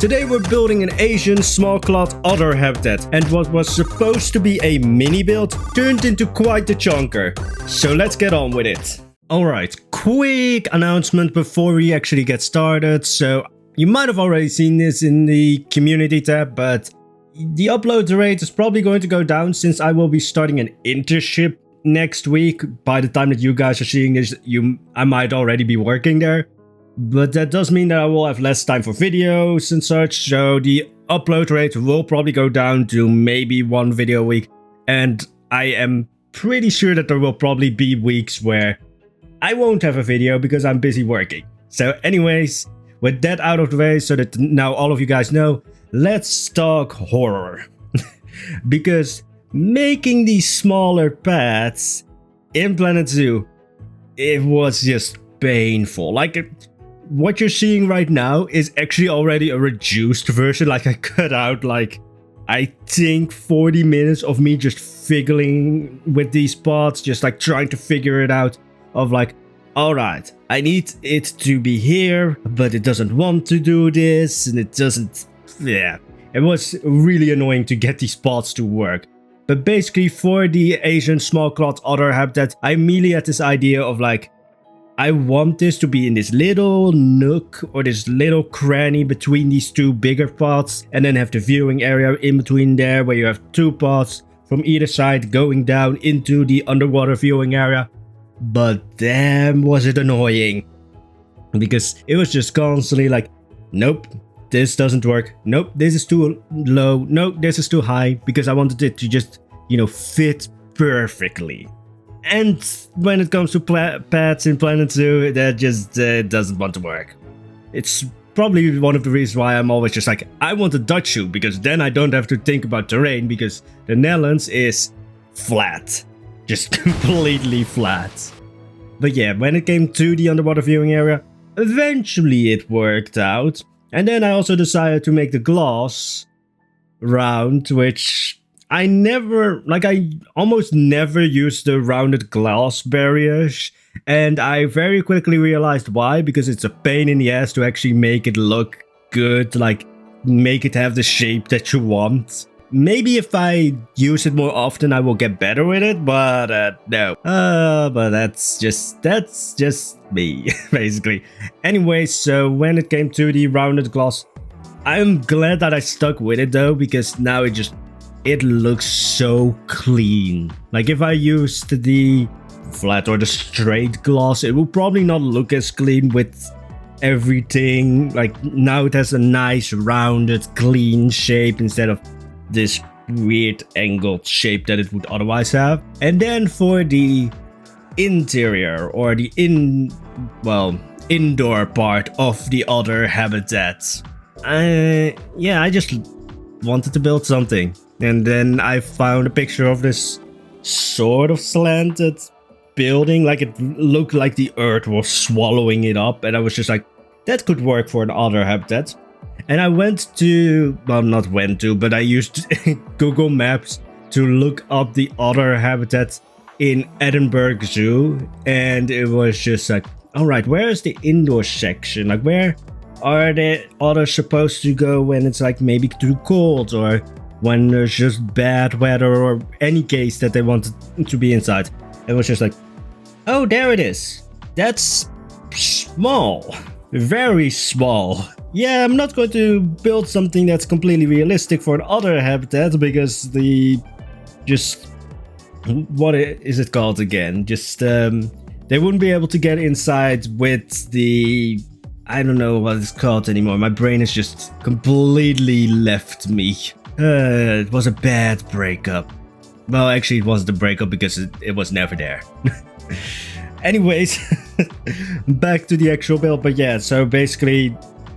Today we're building an Asian small-clawed otter habitat, and what was supposed to be a mini build turned into quite a chunker. So let's get on with it. Alright, quick announcement before we actually get started. So you might have already seen this in the community tab, but the upload rate is probably going to go down since I will be starting an internship next week. By the time that you guys are seeing this, I might already be working there. But that does mean that I will have less time for videos and such, so the upload rate will probably go down to maybe one video a week. And I am pretty sure that there will probably be weeks where I won't have a video because I'm busy working. So anyways, with that out of the way, so that now all of you guys know, let's talk horror. Because making these smaller paths in Planet Zoo, it was just painful. What you're seeing right now is actually already a reduced version. I cut out I think 40 minutes of me just fiddling with these parts, just trying to figure it out of alright, I need it to be here, but it doesn't want to do this, and it doesn't, yeah. It was really annoying to get these parts to work. But basically for the Asian small-clawed otter habitat, I immediately had this idea of I want this to be in this little nook or this little cranny between these two bigger pots, and then have the viewing area in between there where you have two pots from either side going down into the underwater viewing area. But damn was it annoying, because it was just constantly nope, this doesn't work, nope, this is too low, nope, this is too high, because I wanted it to just, fit perfectly. And when it comes to pets in Planet Zoo, that just doesn't want to work. It's probably one of the reasons why I'm always just I want a Dutch shoe, because then I don't have to think about terrain, because the Netherlands is flat. Just completely flat. But yeah, when it came to the underwater viewing area, eventually it worked out. And then I also decided to make the glass round, which I almost never use the rounded glass barriers, and I very quickly realized why, because it's a pain in the ass to actually make it look good, make it have the shape that you want. Maybe if I use it more often I will get better with it, but no. But that's just me, basically. Anyway, so when it came to the rounded glass, I'm glad that I stuck with it though, because now it looks so clean. If I used the flat or the straight glass, it will probably not look as clean with everything. Now it has a nice rounded clean shape instead of this weird angled shape that it would otherwise have. And then for the interior or the indoor part of the otter habitat, I just wanted to build something. And then I found a picture of this sort of slanted building. It looked like the earth was swallowing it up. And I was just that could work for an otter habitat. And I I used Google Maps to look up the otter habitat in Edinburgh Zoo. And it was just alright, where is the indoor section? where are the otters supposed to go when it's maybe too cold, or when there's just bad weather, or any case that they want to be inside? It was just oh, there it is. That's small. Very small. Yeah, I'm not going to build something that's completely realistic for an otter habitat, because what is it called again? They wouldn't be able to get inside with the, I don't know what it's called anymore. My brain has just completely left me. It was a bad breakup. Well, actually it wasn't a breakup because it was never there. Anyways, back to the actual build. But yeah, so basically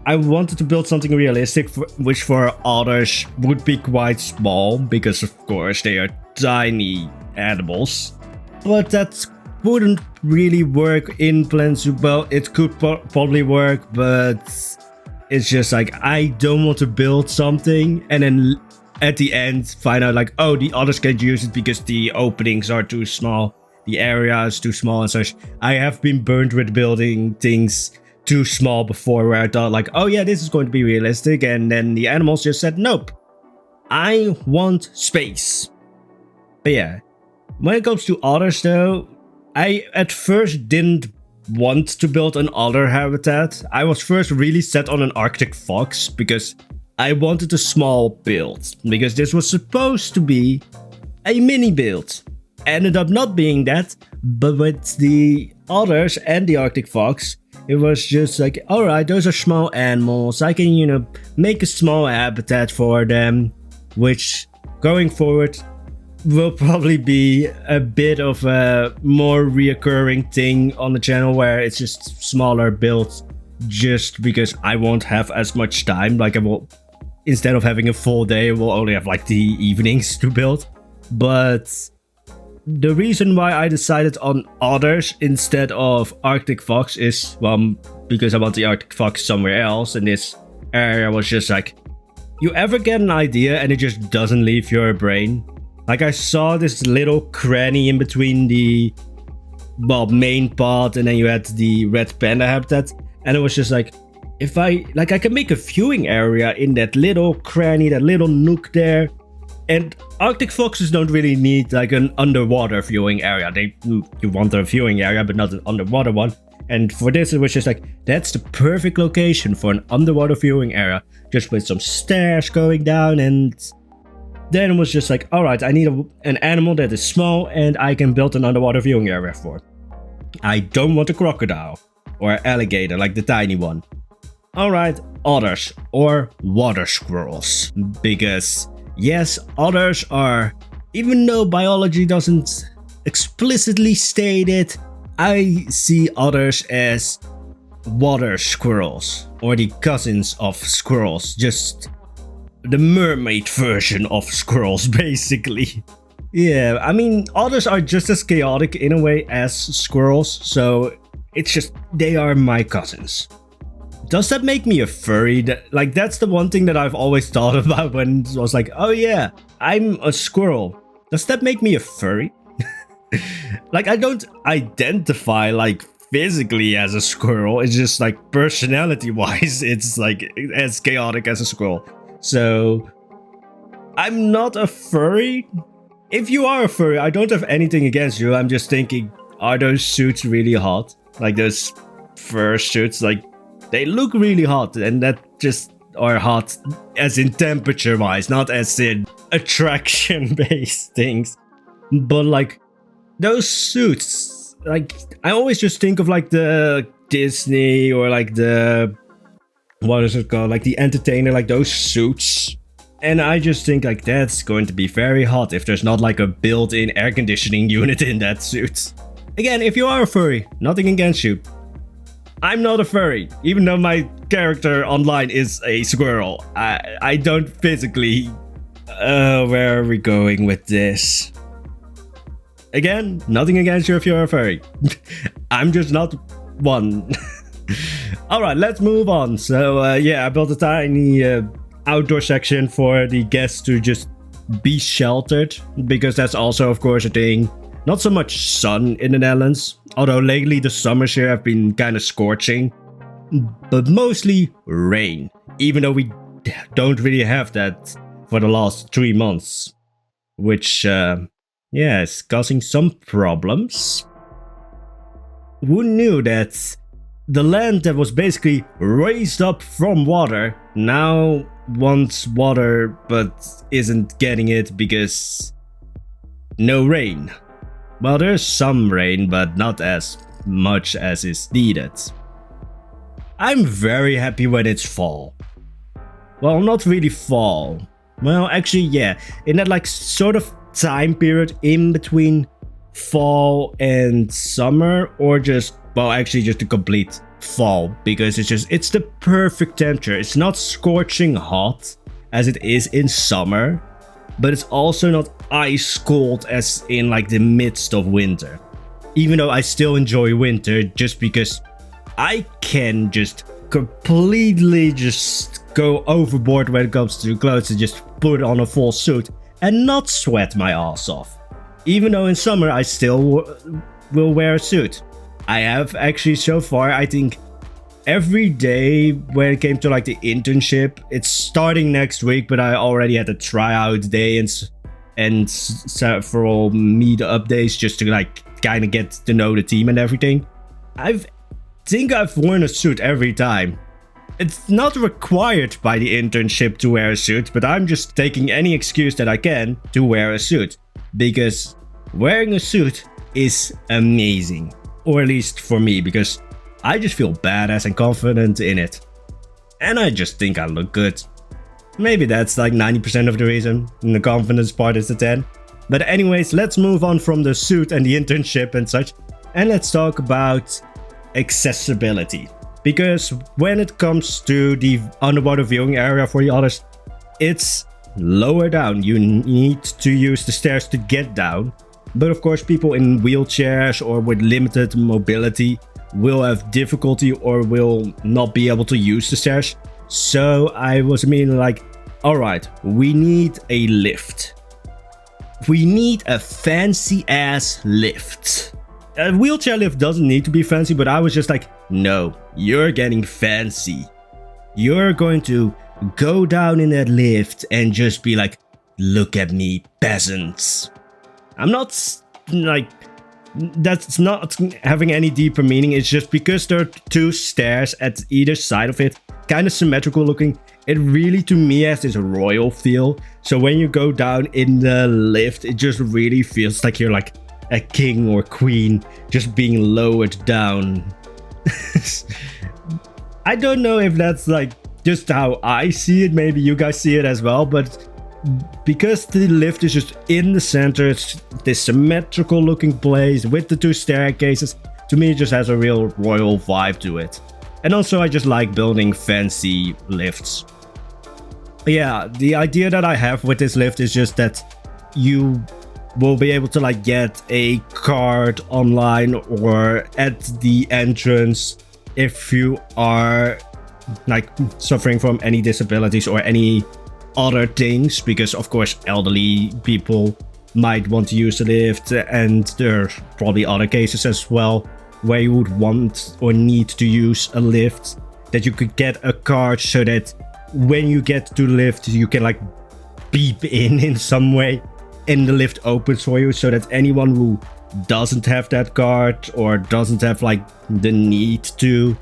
I wanted to build something realistic, which for otters would be quite small, because of course they are tiny animals. But that wouldn't really work in Planet Zoo. Well, it could probably work, but it's just I don't want to build something and then at the end find out oh, the others can't use it because the openings are too small, the area is too small and such. I have been burned with building things too small before, where I thought like, oh yeah, this is going to be realistic, and then the animals just said, nope, I want space. But yeah, when it comes to otters though, I at first didn't want to build an otter habitat. I was first really set on an Arctic fox because I wanted a small build, because this was supposed to be a mini build. Ended up not being that, but with the otters and the Arctic fox, it was just like, alright, those are small animals, I can, you know, make a small habitat for them, which going forward will probably be a bit of a more reoccurring thing on the channel, where it's just smaller builds, just because I won't have as much time. Like I will, instead of having a full day, we'll only have like the evenings to build. But the reason why I decided on otters instead of Arctic fox is, well, because I want the Arctic fox somewhere else, and this area was just like, you ever get an idea and it just doesn't leave your brain? Like I saw this little cranny in between the, well, main part, and then you had the red panda habitat, and it was just like, if I can make a viewing area in that little cranny, that little nook there. And Arctic foxes don't really need like an underwater viewing area. You want a viewing area, but not an underwater one. And for this, it was just like, that's the perfect location for an underwater viewing area, just with some stairs going down. And then it was just like, alright, I need an animal that is small and I can build an underwater viewing area for. I don't want a crocodile or alligator like the tiny one. Alright, otters or water squirrels, because yes, otters are, even though biology doesn't explicitly state it, I see otters as water squirrels, or the cousins of squirrels, just the mermaid version of squirrels, basically. Yeah, I mean, otters are just as chaotic in a way as squirrels, so it's just, they are my cousins. Does that make me a furry? Like, that's the one thing that I've always thought about when I was like, oh yeah, I'm a squirrel. Does that make me a furry? Like, I don't identify like physically as a squirrel. It's just like personality wise, it's like as chaotic as a squirrel. So I'm not a furry. If you are a furry, I don't have anything against you. I'm just thinking, are those suits really hot? Like those fur suits, like they look really hot, and that just are hot as in temperature wise, not as in attraction based things. But like those suits, like I always just think of like the Disney or like the, what is it called, like the Entertainer, like those suits. And I just think like that's going to be very hot if there's not like a built-in air conditioning unit in that suit. Again, if you are a furry, nothing against you. I'm not a furry, even though my character online is a squirrel. I don't physically... where are we going with this? Again, nothing against you if you're a furry. I'm just not one. Alright, let's move on. So yeah, I built a tiny outdoor section for the guests to just be sheltered, because that's also of course a thing. Not so much sun in the Netherlands, although lately the summers here have been kind of scorching, but mostly rain, even though we don't really have that for the last 3 months, which yeah, is causing some problems. Who knew that the land that was basically raised up from water now wants water but isn't getting it because no rain? Well, there's some rain, but not as much as is needed. I'm very happy when it's fall. Well, not really fall. Well, actually, yeah. In that like sort of time period in between fall and summer, or just, well, actually just a complete fall, because it's the perfect temperature. It's not scorching hot as it is in summer, but it's also not ice cold as in like the midst of winter. Even though I still enjoy winter, just because I can just completely just go overboard when it comes to clothes and just put on a full suit and not sweat my ass off. Even though in summer I still will wear a suit. I have actually so far, I think every day when it came to like the internship, it's starting next week, but I already had a tryout day and several meet-up days just to like kind of get to know the team and everything. Think I've worn a suit every time. It's not required by the internship to wear a suit, but I'm just taking any excuse that I can to wear a suit, because wearing a suit is amazing, or at least for me, because I just feel badass and confident in it, and I just think I look good. Maybe that's like 90% of the reason, and the confidence part is the 10. But anyways, let's move on from the suit and the internship and such, and let's talk about accessibility. Because when it comes to the underwater viewing area for the Otters, it's lower down. You need to use the stairs to get down. But of course, people in wheelchairs or with limited mobility will have difficulty or will not be able to use the stairs. So I was immediately like, alright, we need a lift. We need a fancy ass lift. A wheelchair lift doesn't need to be fancy, but I was just like, no, you're getting fancy. You're going to go down in that lift and just be like, look at me, peasants. I'm not like, that's not having any deeper meaning. It's just because there are two stairs at either side of it, kind of symmetrical looking. It really, to me, has this royal feel. So when you go down in the lift, it just really feels like you're like a king or queen just being lowered down. I don't know if that's like just how I see it. Maybe you guys see it as well, but because the lift is just in the center, it's this symmetrical looking place with the two staircases, to me it just has a real royal vibe to it. And also I just like building fancy lifts. Yeah, the idea that I have with this lift is just that you will be able to like get a card online or at the entrance if you are like suffering from any disabilities or any other things, because of course elderly people might want to use the lift, and there are probably other cases as well where you would want or need to use a lift, that you could get a card so that when you get to the lift you can like beep in some way and the lift opens for you, so that anyone who doesn't have that card or doesn't have like the need to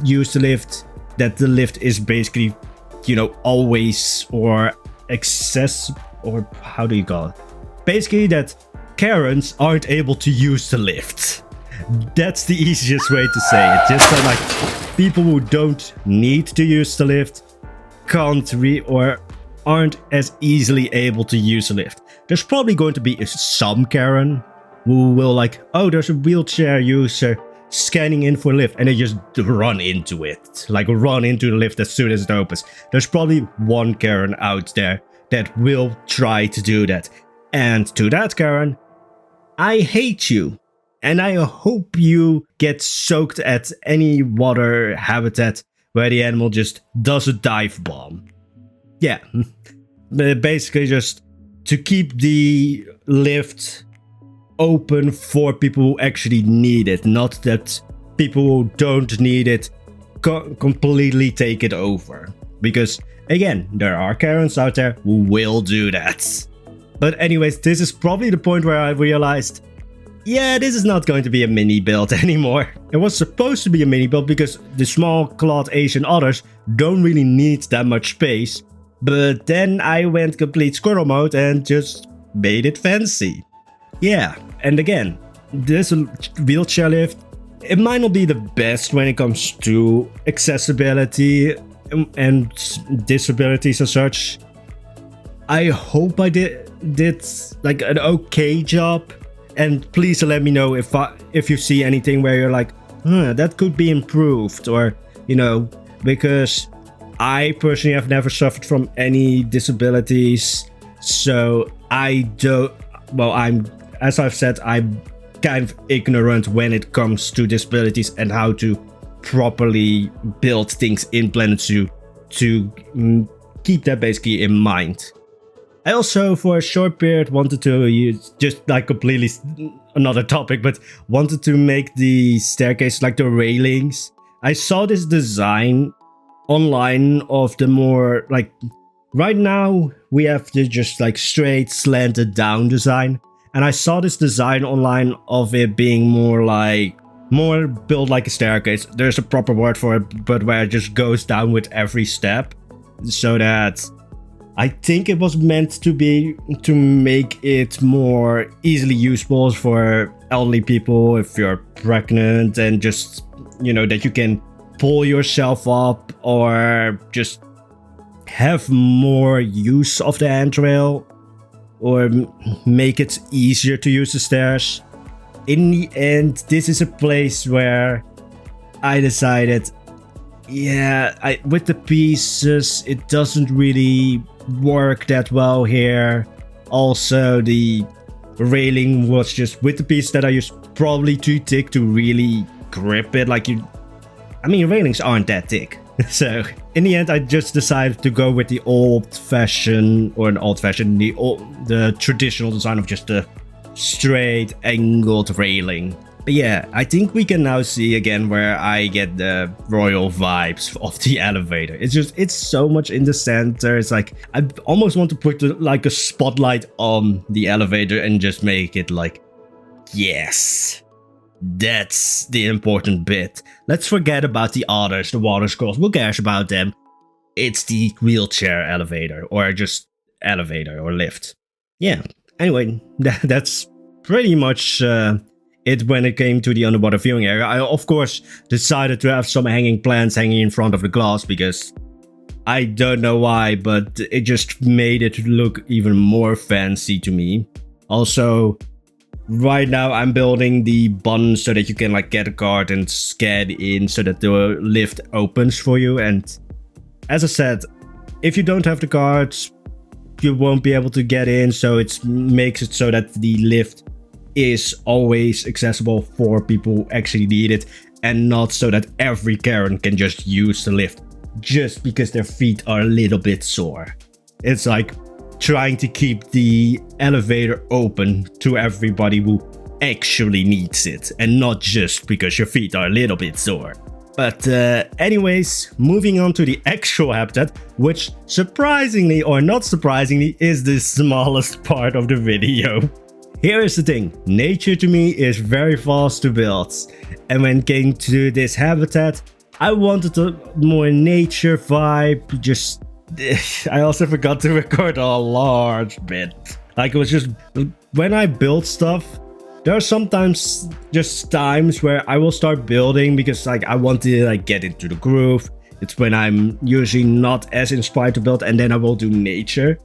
use the lift, that the lift is basically, you know, always or or how do you call it? Basically that Karens aren't able to use the lift. That's the easiest way to say it. Just that like people who don't need to use the lift can't or aren't as easily able to use a lift. There's probably going to be some Karen who will like, oh, there's a wheelchair user scanning in for a lift, and they just run into it. Like run into the lift as soon as it opens. There's probably one Karen out there that will try to do that. And to that Karen, I hate you. And I hope you get soaked at any water habitat where the animal just does a dive bomb. Yeah, basically just to keep the lift open for people who actually need it, not that people who don't need it completely take it over. Because again, there are Karens out there who will do that. But anyways, this is probably the point where I realized, yeah, this is not going to be a mini build anymore. It was supposed to be a mini build because the small clawed Asian otters don't really need that much space. But then I went complete squirrel mode and just made it fancy. Yeah, and again, this wheelchair lift, it might not be the best when it comes to accessibility and disabilities and such. I hope I did like an okay job. And please let me know if you see anything where you're like, that could be improved, or, you know, because I personally have never suffered from any disabilities, so as I've said, I'm kind of ignorant when it comes to disabilities and how to properly build things in Planet Zoo to keep that basically in mind. I also, for a short period, wanted to use, just like completely another topic, but wanted to make the staircase, like the railings, I saw this design online of the more like right now we have the just like straight slanted down design, and I saw this design online of it being more built like a staircase. There's a proper word for it, but where it just goes down with every step, so that I think it was meant to be to make it more easily usable for elderly people if you're pregnant, and just, you know, that you can pull yourself up or just have more use of the handrail, or make it easier to use the stairs. In the end, this is a place where I decided, yeah, with the pieces, it doesn't really work that well here. Also, the railing was just, with the piece that I used, probably too thick to really grip it. Like railings aren't that thick. So in the end, I just decided to go with the the traditional design of just a straight angled railing. But yeah, I think we can now see again where I get the royal vibes of the elevator. It's so much in the center. It's like I almost want to put like a spotlight on the elevator and just make it like, yes, that's the important bit. Let's forget about the otters, the water squirrels. Who cares about them? It's the wheelchair elevator, or just elevator or lift. Yeah. Anyway, that's pretty much it when it came to the underwater viewing area. I, of course, decided to have some hanging plants hanging in front of the glass because I don't know why, but it just made it look even more fancy to me. Also, right now I'm building the button so that you can like get a card and scan in so that the lift opens for you. And as I said, if you don't have the cards, you won't be able to get in, so it makes it so that the lift is always accessible for people who actually need it, and not so that every Karen can just use the lift just because their feet are a little bit sore. It's like trying to keep the elevator open to everybody who actually needs it, and not just because your feet are a little bit sore. But anyways, moving on to the actual habitat, which surprisingly or not surprisingly is the smallest part of the video. Here is the thing, nature to me is very fast to build, and when it came to this habitat, I wanted a more nature vibe. Just I also forgot to record a large bit. Like, it was just when I build stuff, there are sometimes just times where I will start building because like I want to like get into the groove. It's when I'm usually not as inspired to build, and then I will do nature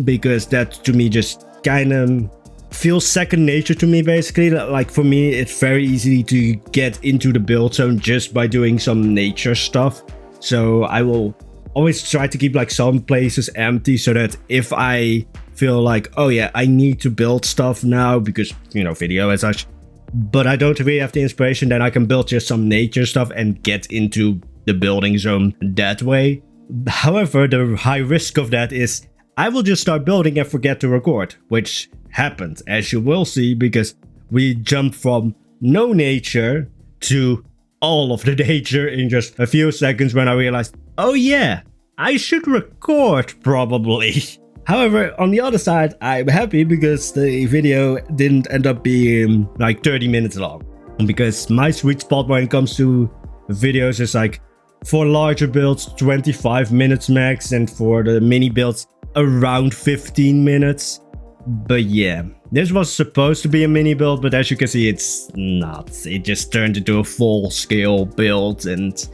because that to me just kind of feels second nature to me, basically. Like for me, it's very easy to get into the build zone just by doing some nature stuff. So I will always try to keep like some places empty so that if I feel like, oh yeah, I need to build stuff now because, you know, video and such, but I don't really have the inspiration, then I can build just some nature stuff and get into the building zone that way. However, the high risk of that is I will just start building and forget to record, which happened, as you will see, because we jumped from no nature to all of the nature in just a few seconds when I realized, oh yeah, I should record probably. However, on the other side, I'm happy because the video didn't end up being like 30 minutes long. Because my sweet spot when it comes to videos is like, for larger builds, 25 minutes max, and for the mini builds, around 15 minutes. But yeah, this was supposed to be a mini build, but as you can see, it's not. It just turned into a full-scale build, and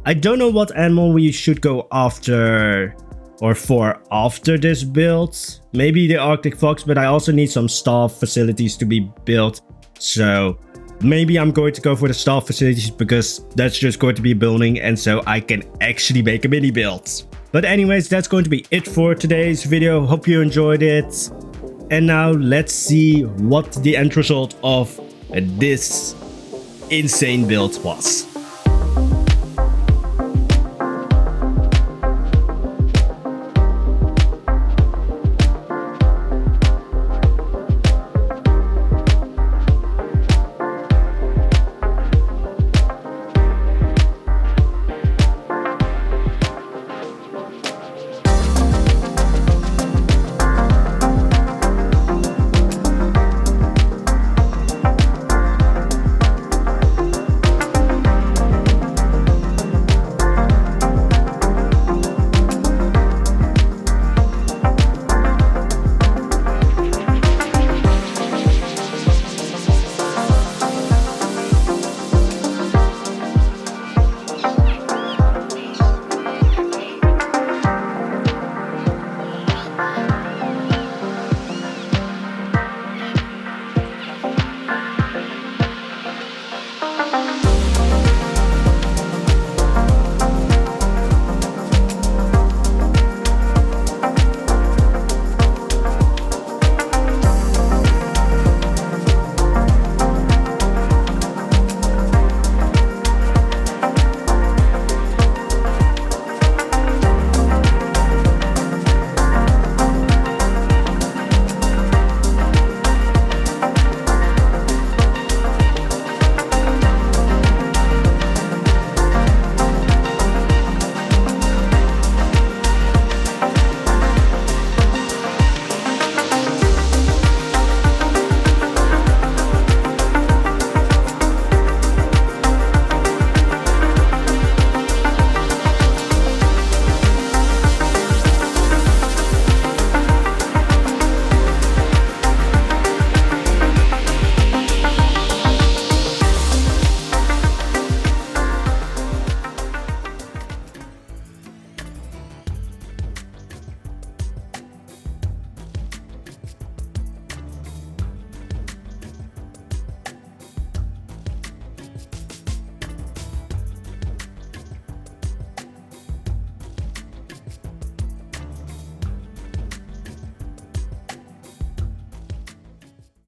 I don't know what animal we should go after or for after this build. Maybe the Arctic fox, but I also need some staff facilities to be built. So maybe I'm going to go for the staff facilities because that's just going to be building, and so I can actually make a mini build. But anyways, that's going to be it for today's video. Hope you enjoyed it. And now let's see what the end result of this insane build was.